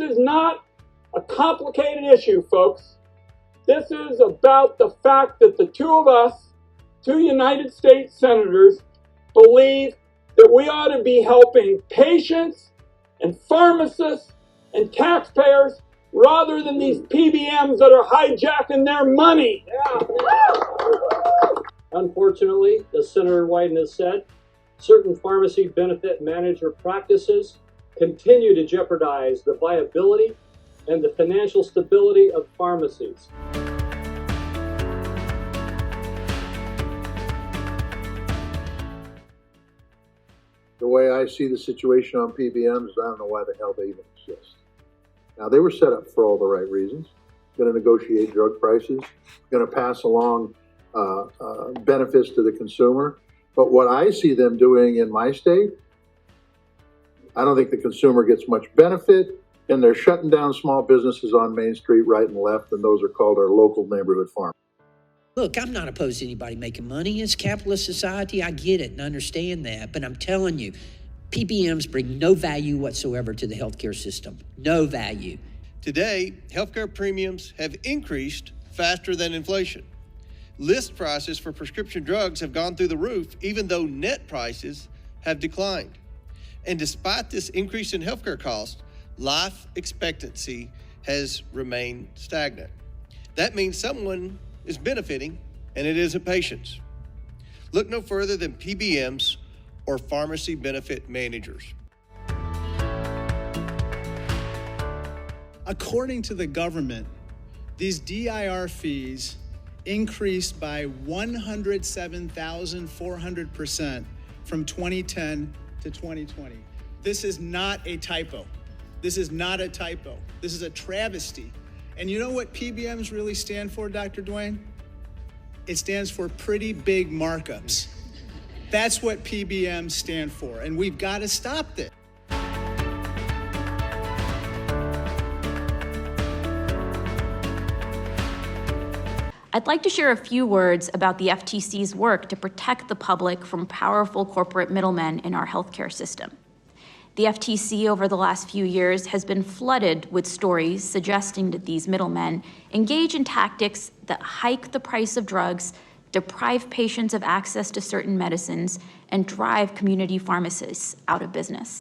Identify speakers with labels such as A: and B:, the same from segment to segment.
A: This is not a complicated issue, folks. This is about the fact that the two of us, two United States senators, believe that we ought to be helping patients and pharmacists and taxpayers rather than these PBMs that are hijacking their money.
B: Unfortunately, as Senator Wyden has said, certain pharmacy benefit manager practices continue to jeopardize the viability and the financial stability of pharmacies.
C: The way I see the situation on PBMs, I don't know why the hell they even exist. Now, they were set up for all the right reasons. Going to negotiate drug prices, going to pass along benefits to the consumer. But what I see them doing in my state, I don't think the consumer gets much benefit, and they're shutting down small businesses on Main Street right and left, and those are called our local neighborhood farms.
D: Look, I'm not opposed to anybody making money. It's a capitalist society. I get it and understand that. But I'm telling you, PBMs bring no value whatsoever to the healthcare system. No value.
E: Today, healthcare premiums have increased faster than inflation. List prices for prescription drugs have gone through the roof, even though net prices have declined. And despite this increase in healthcare costs, life expectancy has remained stagnant. That means someone is benefiting, and it isn't patients. Look no further than PBMs or pharmacy benefit managers.
F: According to the government, these DIR fees increased by 107,400% from 2010 to 2020. This is not a typo. This is not a typo. This is a travesty. And you know what PBMs really stand for, Dr. Dwayne? It stands for pretty big markups. That's what PBMs stand for, and we've got to stop this.
G: I'd like to share a few words about the FTC's work to protect the public from powerful corporate middlemen in our healthcare system. The FTC over the last few years has been flooded with stories suggesting that these middlemen engage in tactics that hike the price of drugs, deprive patients of access to certain medicines, and drive community pharmacists out of business.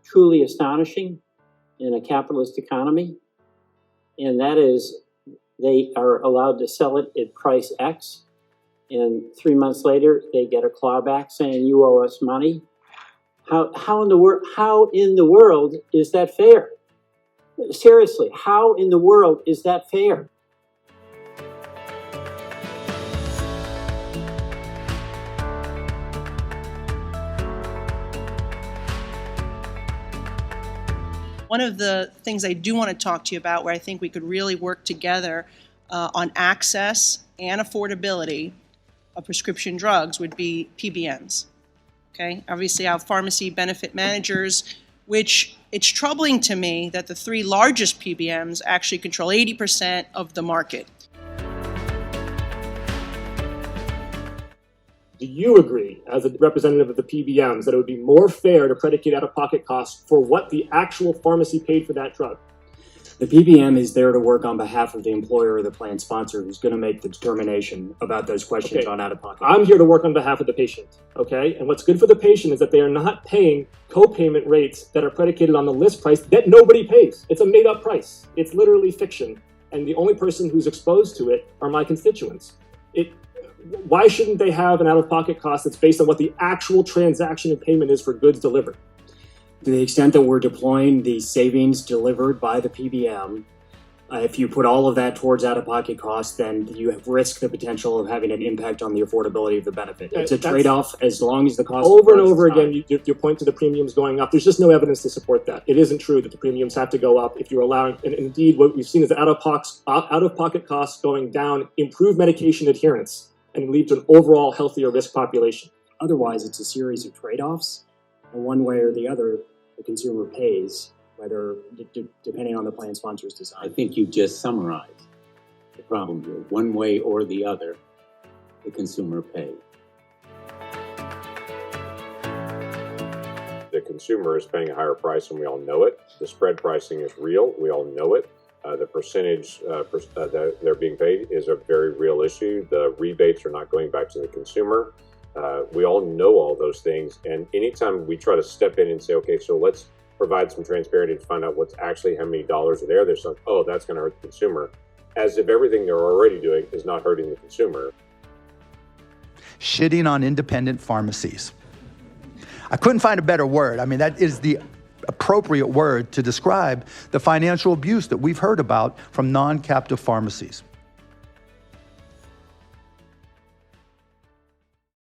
H: Truly astonishing in a capitalist economy, and that is they are allowed to sell it at price X, and 3 months later they get a clawback saying you owe us money. How in the world is that fair? Seriously, how in the world is that fair?
I: One of the things I do want to talk to you about where I think we could really work together on access and affordability of prescription drugs would be PBMs. Okay, obviously our pharmacy benefit managers, which it's troubling to me that the three largest PBMs actually control 80% of the market.
J: Do you agree, as a representative of the PBMs, that it would be more fair to predicate out-of-pocket costs for what the actual pharmacy paid for that drug?
K: The PBM is there to work on behalf of the employer or the plan sponsor who's going to make the determination about those questions on out-of-pocket.
J: I'm here to work on behalf of the patient, okay? And what's good for the patient is that they are not paying co-payment rates that are predicated on the list price that nobody pays. It's a made-up price. It's literally fiction. And the only person who's exposed to it are my constituents. Why shouldn't they have an out-of-pocket cost that's based on what the actual transaction and payment is for goods delivered?
K: To the extent that we're deploying the savings delivered by the PBM, if you put all of that towards out-of-pocket costs, then you risk the potential of having an impact on the affordability of the benefit. It's a trade-off as long as the cost
J: over and over again, you point to the premiums going up. There's just no evidence to support that. It isn't true that the premiums have to go up if you're allowing, and indeed what we've seen is out-of-pocket costs going down, improve medication adherence, and lead to an overall healthier risk population.
K: Otherwise, it's a series of trade-offs, and one way or the other, the consumer pays, whether depending on the plan sponsor's design.
L: I think you just summarized the problem here. One way or the other, the consumer pays.
M: The consumer is paying a higher price, and we all know it. The spread pricing is real. We all know it. The percentage that they're being paid is a very real issue. The rebates are not going back to the consumer. We all know all those things. And anytime we try to step in and say, okay, so let's provide some transparency to find out what's actually how many dollars are there, there's some, oh, that's going to hurt the consumer, as if everything they're already doing is not hurting the consumer.
N: Shitting on independent pharmacies. I couldn't find a better word. I mean, that is the appropriate word to describe the financial abuse that we've heard about from non-captive pharmacies.